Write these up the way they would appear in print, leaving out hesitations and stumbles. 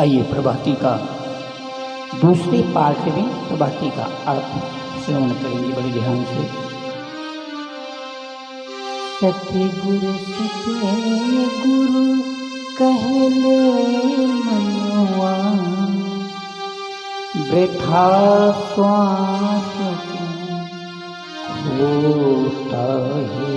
आइए प्रभाती का दूसरे पार्ट में प्रभाती का अर्थ श्रवण करेंगे बड़े ध्यान से। सतगुरु गुरु कहले मनवा, वृथा श्वास होता है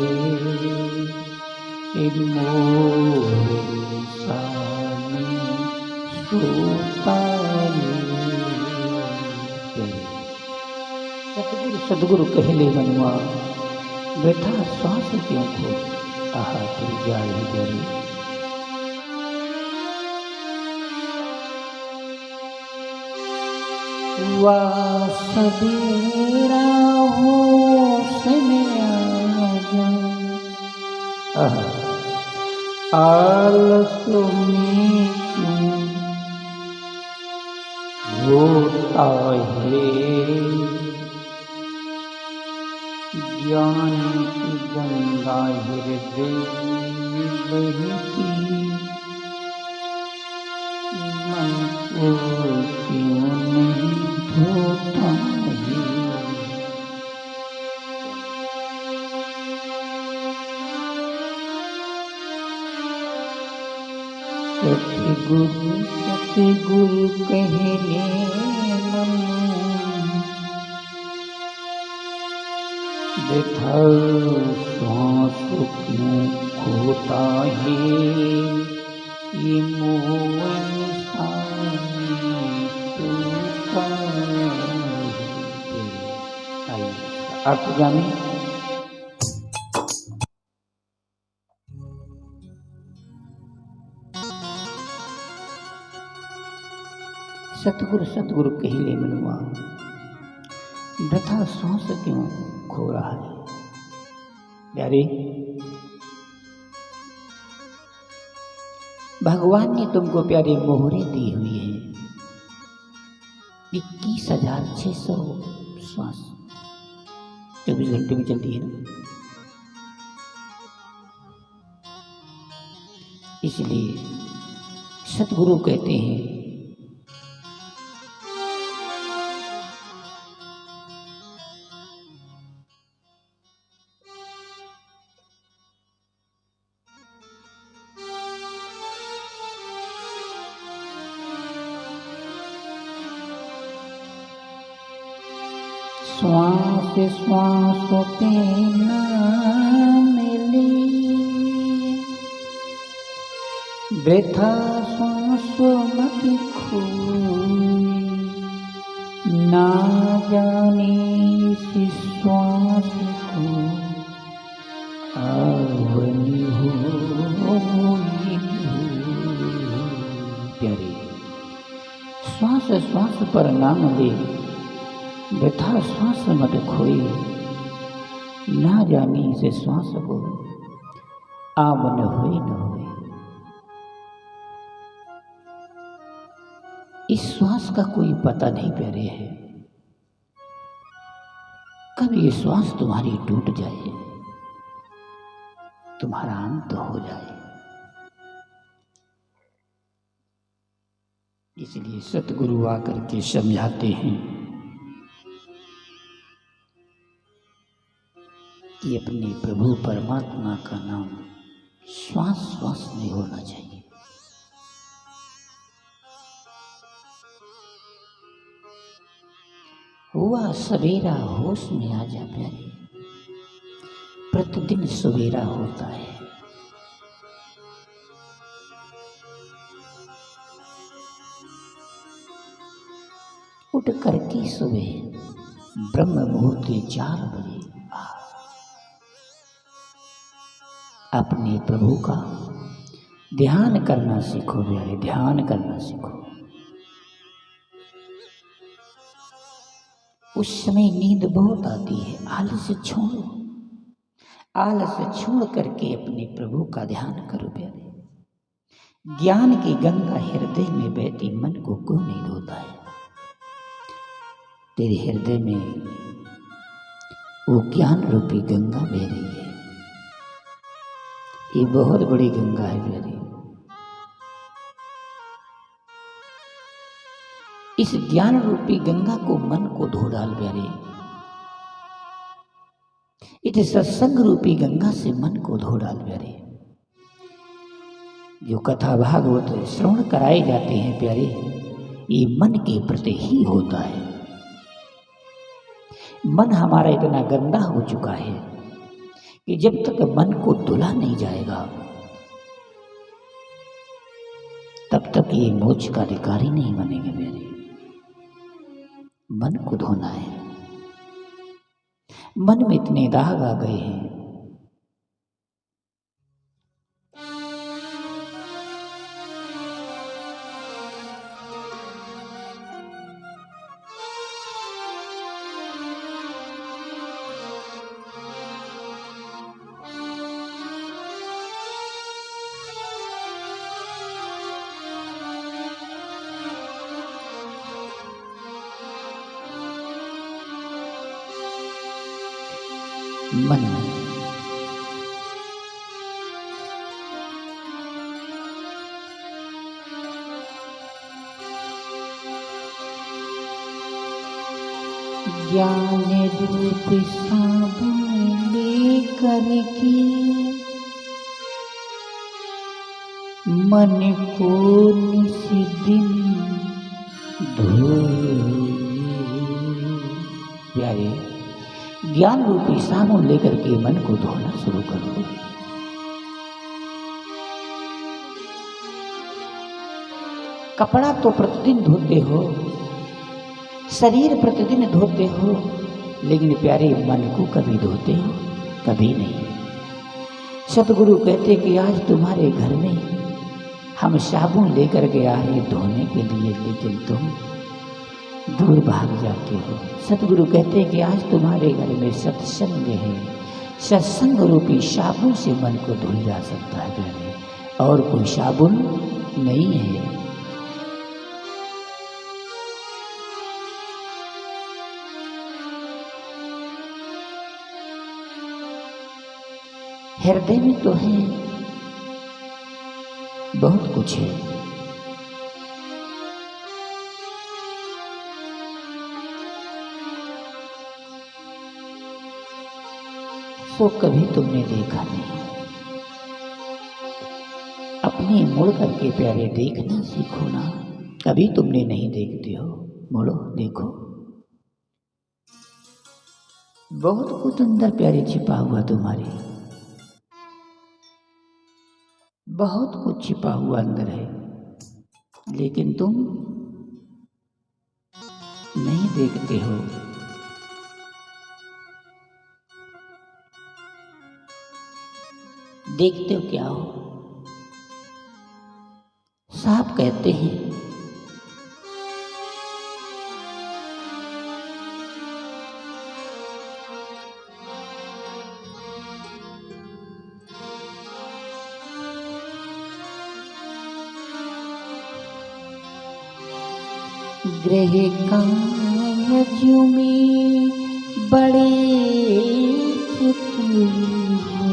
सतगुरु कहले मनवा, वृथा श्वास क्यों खो आहा तेरी जाए गरी। हुआ सवेरा हो समय आहा आलस में क्यों होता है, ज्ञान की गंगा हृदय में बहती, मन को क्यों नहीं धोता है। सतगुरु कहले वृथा श्वास क्यों खोता है, ये मोह अर्थ जाने। सतगुरु कहले मनवा, वृथा श्वास क्यों खो रहा है। प्यारे, भगवान ने तुमको प्यारे मोहरे दी हुई है 21,600 श्वास 24 घंटे में चलती है ना। इसलिए सतगुरु कहते हैं श्वास श्वास पे मिली, वृथा श्वास मत खोई, ना जाने इस श्वास को आवनी हो। प्यारे, श्वास श्वास पर नाम दे, वृथा श्वास मत खोई, ना जानी से श्वास को आवन हुई न हुई। इस श्वास का कोई पता नहीं प्यारे है, कब ये श्वास तुम्हारी टूट जाए, तुम्हारा अंत हो जाए। इसलिए सतगुरु आकर के समझाते हैं कि अपने प्रभु परमात्मा का नाम श्वास श्वास में होना चाहिए। हुआ सवेरा होश में आ जा प्यारे, प्रतिदिन सवेरा होता है। उठ करके सुबह ब्रह्म मुहूर्त 4 बजे अपने प्रभु का ध्यान करना सीखो प्यारे, ध्यान करना सीखो। उस समय नींद बहुत आती है, आलस छोड़ो, आलस छोड़ करके अपने प्रभु का ध्यान करो प्यारे। ज्ञान की गंगा हृदय में बहती, मन को क्यों नहीं धोता है। तेरे हृदय में वो ज्ञान रूपी गंगा बह रही है, ये बहुत बड़ी गंगा है प्यारी। इस ज्ञान रूपी गंगा को मन को धो डाल प्यारे। इस सत्संग रूपी गंगा से मन को धो डाल प्यारे। जो कथा भागवत श्रवण कराए जाते हैं प्यारे, ये मन के प्रति ही होता है। मन हमारा इतना गंदा हो चुका है कि जब तक मन को धुला नहीं जाएगा तब तक ये मोक्ष का अधिकारी नहीं बनेंगे प्यारे। मन को धोना है। मन में इतने दाग आ गए हैं, मन ज्ञान रूप साबुन लेकर के मन को निस दिन धोए। प्यारे, ज्ञान रूपी साबुन लेकर के मन को धोना शुरू करो। कपड़ा तो प्रतिदिन धोते हो, शरीर प्रतिदिन धोते हो, लेकिन प्यारे मन को कभी धोते हो? कभी नहीं। सतगुरु कहते कि आज तुम्हारे घर में हम साबुन लेकर के आ रहे धोने के लिए, लेकिन तुम दूर भाग जाते हो। सतगुरु कहते हैं कि आज तुम्हारे घर में सत्संग है, सत्संग रूपी साबुन से मन को धुल जा सकता है प्यारे, और कोई साबुन नहीं है। हृदय में तो है, बहुत कुछ है, तो कभी तुमने देखा नहीं। अपनी मुड़ करके प्यारे देखना सीखो ना। कभी तुमने नहीं देखते हो, मुड़ो देखो। बहुत कुछ अंदर प्यारे छिपा हुआ तुम्हारे, बहुत कुछ छिपा हुआ अंदर है, लेकिन तुम नहीं देखते हो। देखते हो क्या हो? साहब कहते हैं ग्रह काज में बड़े चतुर हो,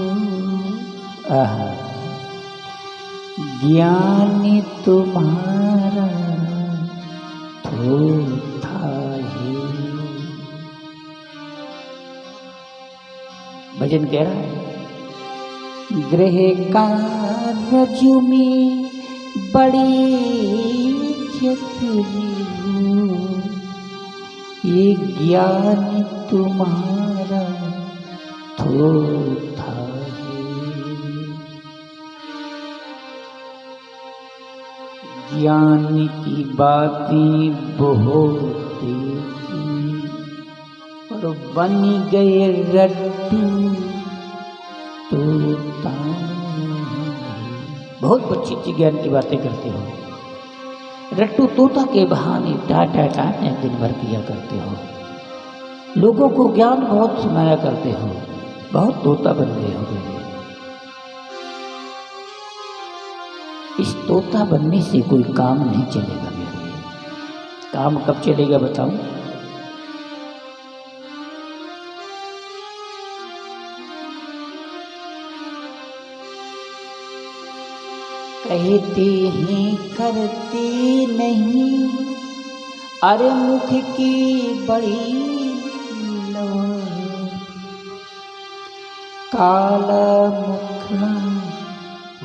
ज्ञान तुम्हारा थोथा है। भजन कह रहा है, ग्रह कार्य में बड़े चतुर हो, ये ज्ञान तुम्हारा थोथा है। ज्ञान की बातें बहुत थी और बन गए रट्टू तोता। बहुत अच्छी अच्छी ज्ञान की बातें करते हो, रट्टू तोता के बहाने टाटा टाटा दिन भर किया करते हो, लोगों को ज्ञान बहुत सुनाया करते हो, बहुत तोता बन गए हो बेटे। इस तोता बनने से कोई काम नहीं चलेगा मेरे। काम कब चलेगा बताऊं? कहते हैं करते नहीं अरे मुख की बड़ी लवा काला मुखड़ा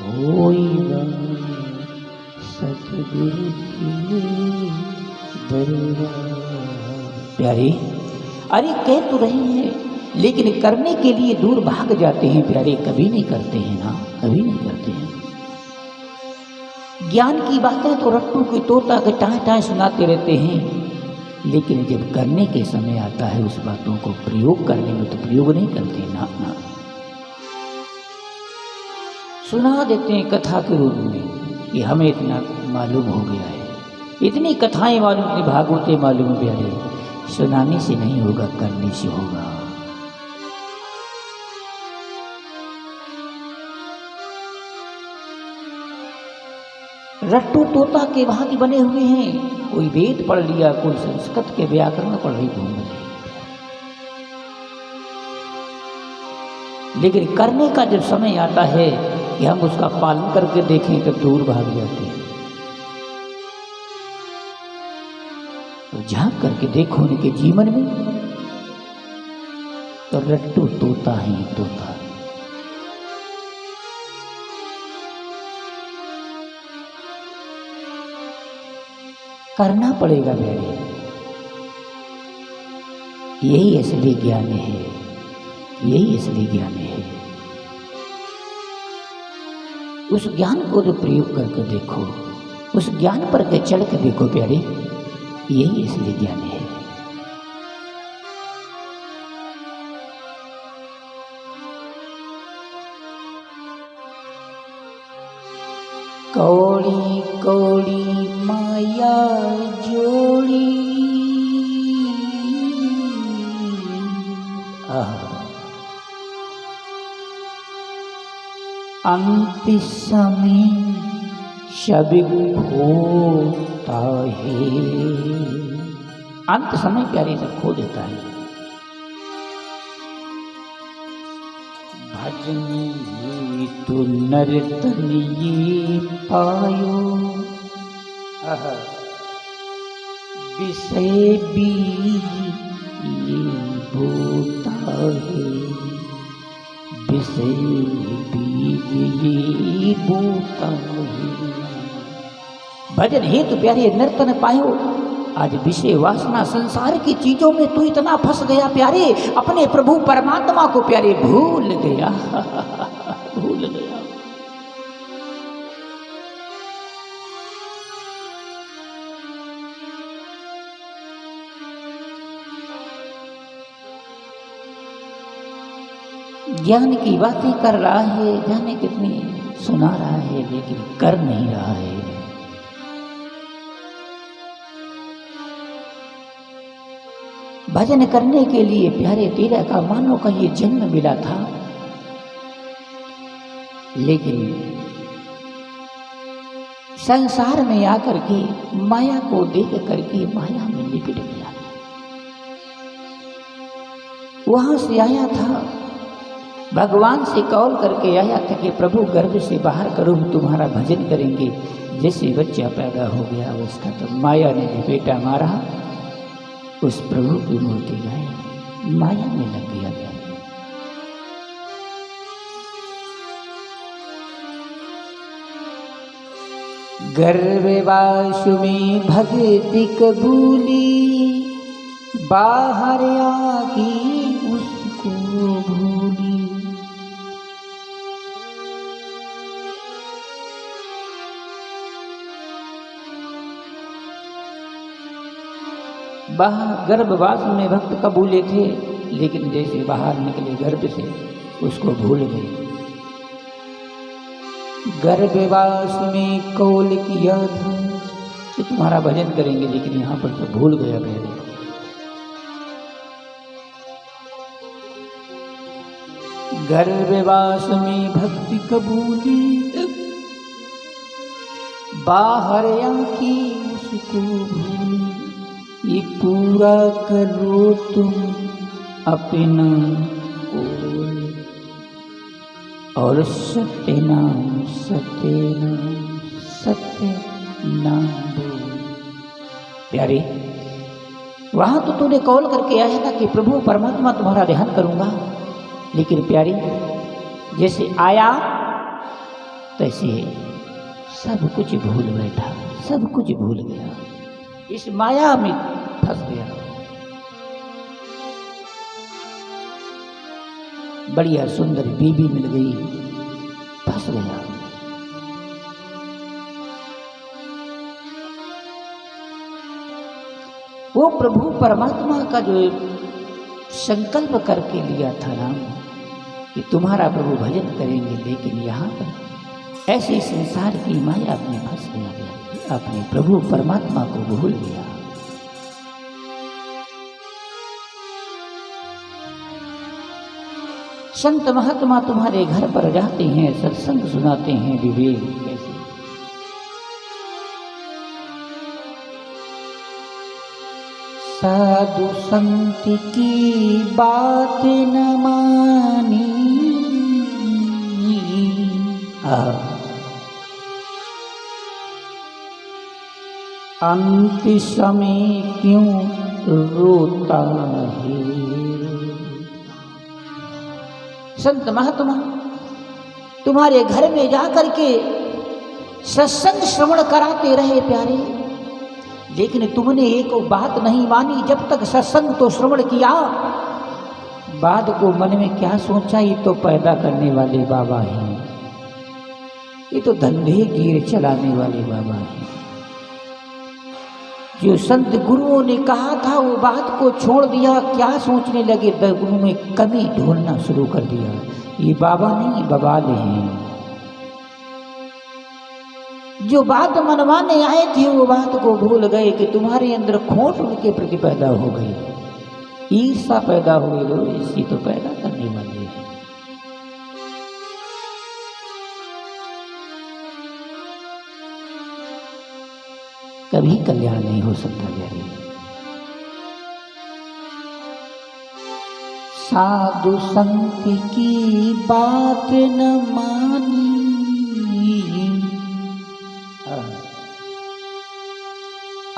होइगा सतगुरु की दरबार। प्यारे, अरे कह तो रहे हैं लेकिन करने के लिए दूर भाग जाते हैं प्यारे, कभी नहीं करते हैं ना, कभी नहीं करते हैं। ज्ञान की बातें तो रट्टू की तोता के टाँय टाँय सुनाते रहते हैं, लेकिन जब करने के समय आता है उस बातों को प्रयोग करने में तो प्रयोग नहीं करते ना। सुना देते हैं कथा के रूप में कि हमें इतना मालूम हो गया है, इतनी कथाएं मालूम, इतनी भागवतें मालूम है प्यारे। सुनाने से नहीं होगा, करने से होगा। रट्टू तोता के भांति बने हुए हैं, कोई वेद पढ़ लिया, कोई संस्कृत के व्याकरण पढ़ रही, घूम रहे। लेकिन करने का जब समय आता है कि हम उसका पालन करके देखें तो दूर भाग जाते हैं। तो झांक करके देखो उनके जीवन में, तो रट्टू तोता ही तोता। करना पड़ेगा मेरे, यही असली ज्ञान है, यही असली ज्ञान है। उस ज्ञान को जो प्रयोग करके देखो, उस ज्ञान पर के चढ़ के देखो प्यारे, यही असली ज्ञान है। कौड़ी कौड़ी माया जोड़ी, अंत समय सब खोता है। अंत समय प्यारे सब खो देता है। भजनी तो नर्तन ये पायो, विषय बीज ये बोता है, विषय बीज ये बोता है। भजन हे तो प्यारे नर्तन पायो। आज विषय वासना संसार की चीजों में तू इतना फंस गया प्यारे, अपने प्रभु परमात्मा को प्यारे भूल गया, भूल गया। ज्ञान की बातें कर रहा है, जाने कितनी सुना रहा है, लेकिन कर नहीं रहा है। भजन करने के लिए प्यारे तेरा का मानो का ये जन्म मिला था, लेकिन संसार में आकर के माया को देख करके माया में लिपट गया। वहां से आया था, भगवान से कॉल करके आया था कि प्रभु गर्भ से बाहर करो, तुम्हारा भजन करेंगे। जैसे बच्चा पैदा हो गया उसका तो माया ने लपेटा मारा, उस प्रभु की मूर्ति गाय माया में लग गया। गर्भवास में भक्ति कबूली, बाहर आके उसको भूली। गर्भवास में भक्त कबूले थे, लेकिन जैसे बाहर निकले गर्भ से उसको भूल गए। गर्भवास में कौल किया था कि तुम्हारा भजन करेंगे, लेकिन यहाँ पर तो भूल गया पहले। गर्भवास में भक्ति कबूली, बाहर आके उसको भूली। ये पूरा करो तुम अपना ओल, और सत्य नाम सत्य नाम सत्य नाम बोल। प्यारे वहां तो तूने कॉल करके आया था कि प्रभु परमात्मा तुम्हारा ध्यान करूंगा, लेकिन प्यारी जैसे आया तैसे सब कुछ भूल बैठा, सब कुछ भूल गया, इस माया में फंस गया। बढ़िया सुंदर बीबी मिल गई, फंस गया। वो प्रभु परमात्मा का जो संकल्प करके लिया था ना कि तुम्हारा प्रभु भजन करेंगे, लेकिन यहाँ पर ऐसे संसार की माया में फंस गया, अपने प्रभु परमात्मा को भूल गया। संत महात्मा तुम्हारे घर पर जाते हैं, सत्संग सुनाते हैं, विवेक कैसे साधु संत की बात न मानी, अंत समय क्यों रोता है। संत महात्मा तुम्हारे घर में जाकर के सत्संग श्रवण कराते रहे प्यारे, लेकिन तुमने एक बात नहीं मानी। जब तक सत्संग तो श्रवण किया, बाद को मन में क्या सोचा, ये तो पैदा करने वाले बाबा हैं, ये तो धंधे गिर चलाने वाले बाबा हैं। जो संत गुरुओं ने कहा था वो बात को छोड़ दिया, क्या सोचने लगे, गुरु में कमी ढूंढना शुरू कर दिया, ये बाबा नहीं बबाल हैं। जो बात मनवाने आए थे वो बात को भूल गए कि तुम्हारे अंदर खोट उनके प्रति पैदा हो गई, ईर्षा पैदा हो गई। लो इसी तो पैदा करने वाले हैं। कभी कल्याण नहीं हो सकता प्यारे। साधु संत की बात न मानी,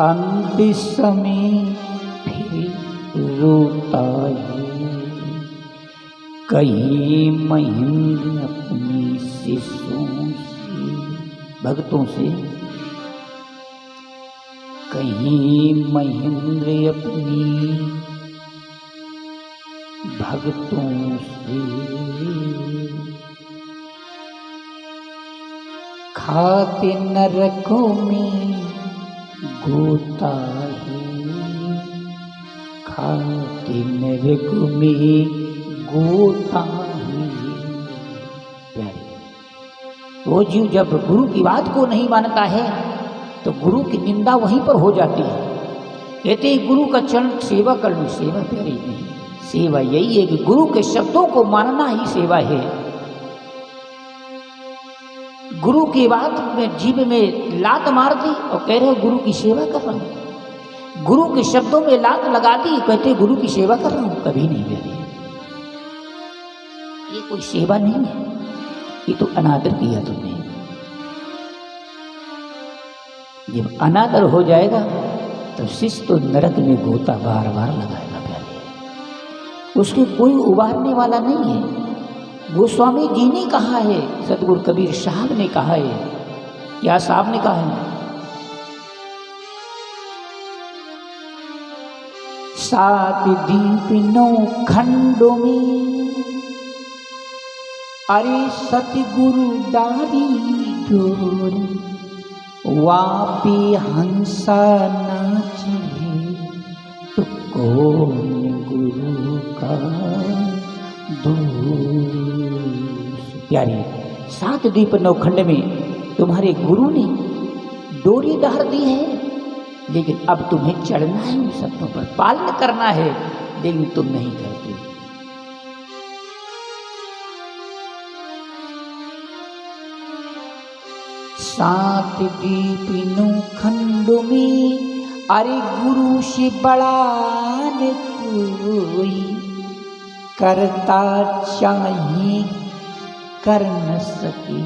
अंत समय फिर रोता है। कहीं महेंद्र अपनी शिष्यों से, भक्तों से, कहीं महेंद्र अपनी भक्तों से, खाते नरकों में गोता है, खाते नरकों में गोता है। प्यारे, वो जीव जब गुरु की बात को नहीं मानता है तो गुरु की निंदा वहीं पर हो जाती है। कहते हैं गुरु का चरण सेवा कर लो, सेवा प्यारी नहीं, सेवा यही है कि गुरु के शब्दों को मानना ही सेवा है। गुरु की बात में जीभ में लात मार दी और कह रहे हो गुरु की सेवा कर रहा हूं, गुरु के शब्दों में लात लगा दी, कहते गुरु की सेवा कर रहा हूं, कभी नहीं प्यारे, ये कोई सेवा नहीं है, ये तो अनादर किया तुमने। जब अनादर हो जाएगा तो शिष्य तो नरक में गोता बार बार लगाएगा प्यारे, उसके कोई उबारने वाला नहीं है। गोस्वामी जी ने कहा है, सतगुरु कबीर साहब ने कहा है, क्या साहब ने कहा है, सात दीप नौ खंडों में अरे सतगुरु डारी डोर, वापी हंसा नाचे तो कौन गुरु का दोष। प्यारे, सात दीप नौ खंड में तुम्हारे गुरु ने डोरी डाल दी है, लेकिन अब तुम्हें चढ़ना है उन सबों पर, पालन करना है, लेकिन तुम नहीं करते। सात दीप नौ खंडों में अरे गुरु से बड़ा न कोई, करता चाहिए कर न सके,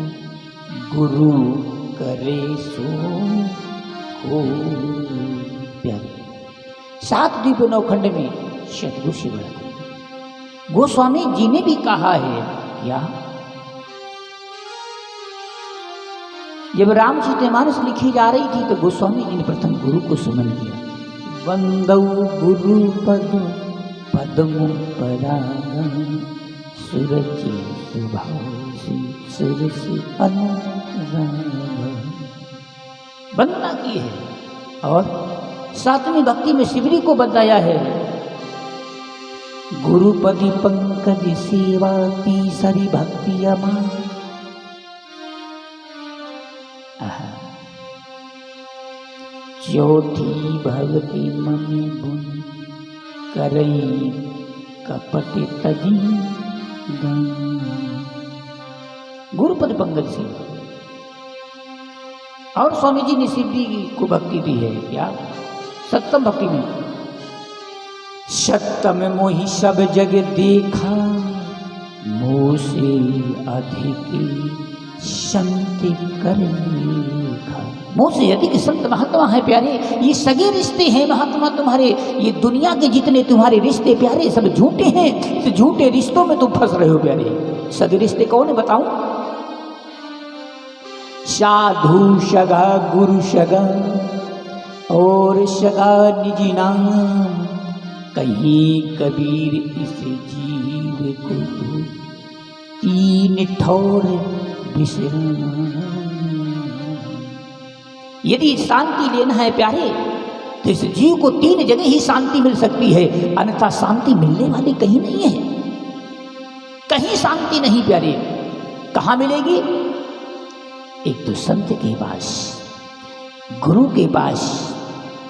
गुरु करे सो हो। प्यारे, 7 द्वीप नौखंड में सतगुरु से बड़ा कोई। गोस्वामी जी ने भी कहा है क्या, जब रामचरितमानस लिखी जा रही थी तो गोस्वामी जी ने प्रथम गुरु को सुमन किया। वंदौ गुरु पद पद्म परागम सुरचि सुभाषी सुरसि अनुराग। वंदना की है और 7वीं भक्ति में शिवरी को बताया है। गुरुपति पंकज सेवा तीसरी भक्ति अमान। चौथी भक्ति ममि गुण करई कपट तजी गण। गुरुपद पंकज सेवा। और स्वामी जी ने शिवजी को भक्ति दी है क्या, 7वीं भक्ति में। सत्तम मोहि सब जग देखा मोह से अधिक संत कर लेखा। मोह से अधिक संत महात्मा है प्यारे, ये सगे रिश्ते हैं महात्मा तुम्हारे। ये दुनिया के जितने तुम्हारे रिश्ते प्यारे सब झूठे हैं। इस झूठे रिश्तों में तुम फंस रहे हो प्यारे। सगे रिश्ते कौन है बताऊं? साधु सगा गुरु सगा और सगा निजी नाम। कहीं कबीर इस जीव को 3 ठौर विश्राम। यदि शांति लेना है प्यारे तो इस जीव को 3 जगह ही शांति मिल सकती है, अन्यथा शांति मिलने वाली कहीं नहीं है। कहीं शांति नहीं प्यारे। कहाँ मिलेगी? एक तो संत के पास, गुरु के पास,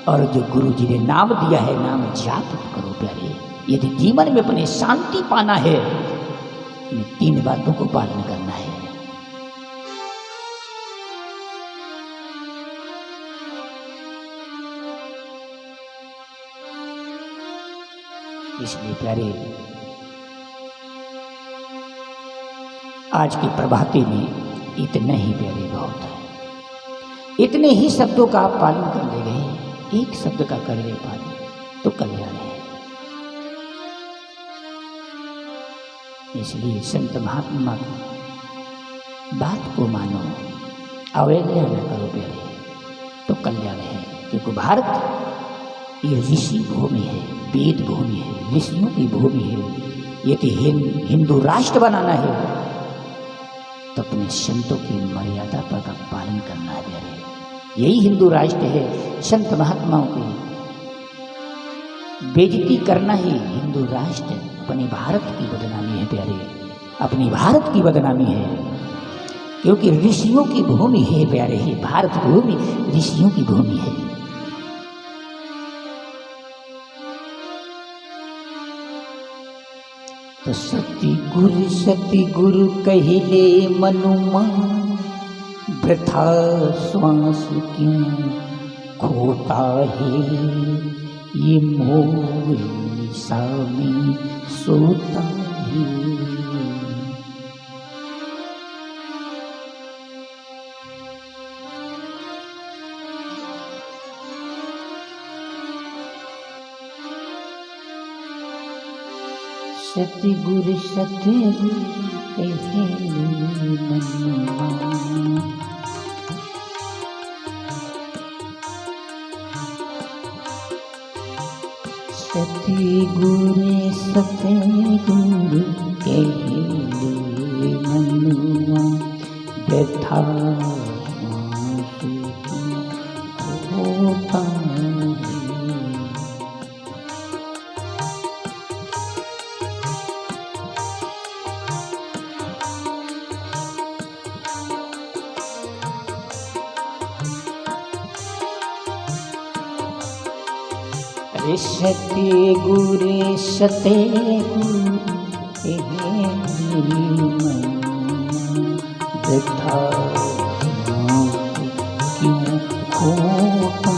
और जो गुरु जी ने नाम दिया है नाम जाप करो प्यारे। यदि जीवन में अपने शांति पाना है, इन 3 बातों को पालन करना है। इसलिए प्यारे आज की प्रभाती में इतना ही प्यारे बहुत है। इतने ही शब्दों का आप पालन कर ले गए, एक शब्द का कर ले पालन तो कल्याण है। इसलिए संत महात्मा की बात को मानो, अवहेलना न करो प्यारे तो कल्याण है। क्योंकि भारत ये ऋषि भूमि है, वेद भूमि है, ऋषियों की भूमि है। यदि हिंदू राष्ट्र बनाना है तो अपने संतों की मर्यादा पर का पालन करना है प्यारे। यही हिंदू राष्ट्र है। संत महात्माओं की बेइज्जती करना ही हिंदू राष्ट्र अपने भारत की बदनामी है प्यारे, अपनी भारत की बदनामी है। क्योंकि ऋषियों की भूमि है प्यारे, है भारत भूमि ऋषियों की भूमि है। तो सती गुरु कहिले मनुमा वृथा श्वास क्यों खोता है। ये मोर निशा में सोता है। सतगुरु सतगुरु कहे मनुआ। सतगुरु सतगुरु कहे मनुआ व्यथा होता है। सते गुरे सते गुरे व्यथा क्यों खोता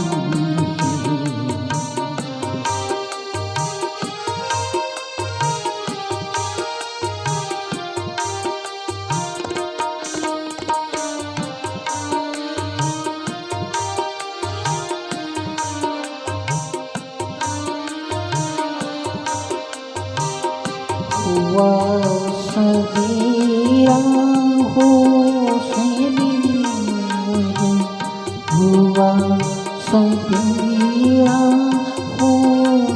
सवेरा हो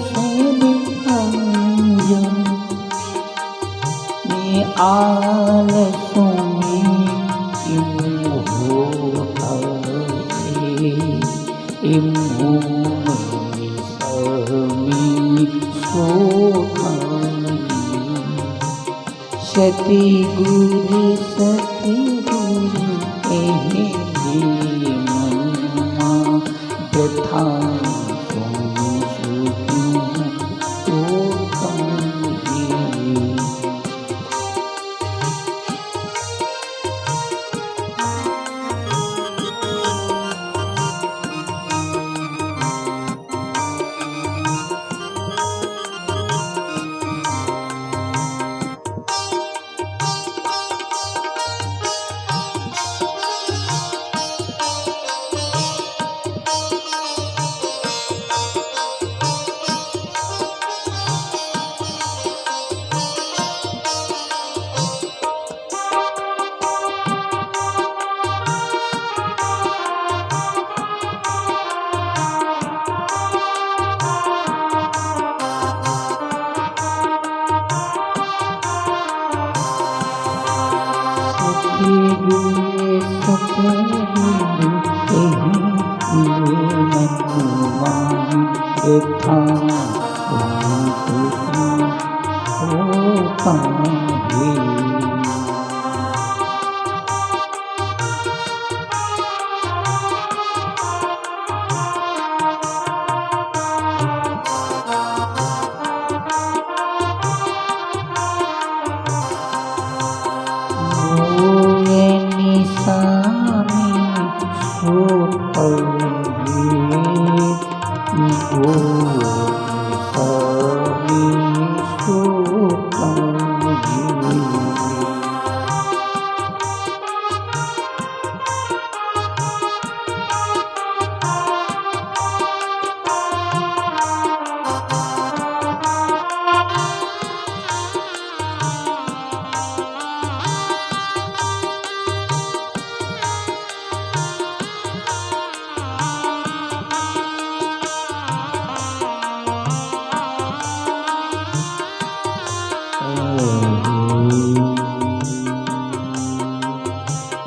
से निरंजन ये आलसों में क्यों होता है इमूम समी सोता है सती गुरु कहे मनमा व्यथा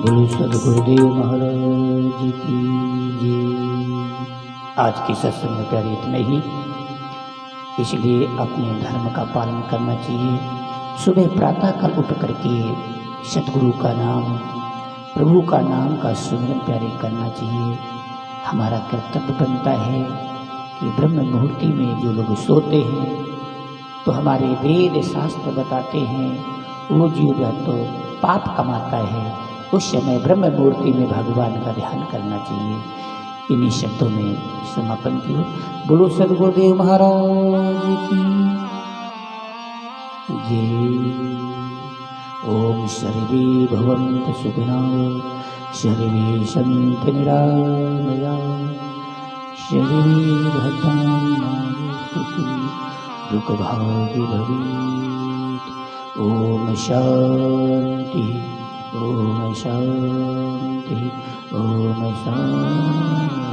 बोलो सदगुरुदेव महाराज की जय। आज के सत्संग में प्यारे इतना ही, इसलिए अपने धर्म का पालन करना चाहिए। सुबह प्रातः काल उठ करके सतगुरु का नाम, प्रभु का नाम का सुमिरन प्यारे करना चाहिए। हमारा कर्तव्य बनता है कि ब्रह्म मुहूर्ति में जो लोग सोते हैं तो हमारे वेद शास्त्र बताते हैं वो जीव तो पाप कमाता है, उस समय ब्रह्म मुहूर्ति में भगवान का ध्यान करना चाहिए। इन्हीं शब्दों में समापन की हो। बोलो सदगुरुदेव महाराज की जय। ओम सर्वे भवन्तु सुखिनः, सर्वे सन्तु निरामयाः, सर्वे भद्राणि दुःखभाग्य भवेत्। ओम शांति, ओम शांति, ओम शांति।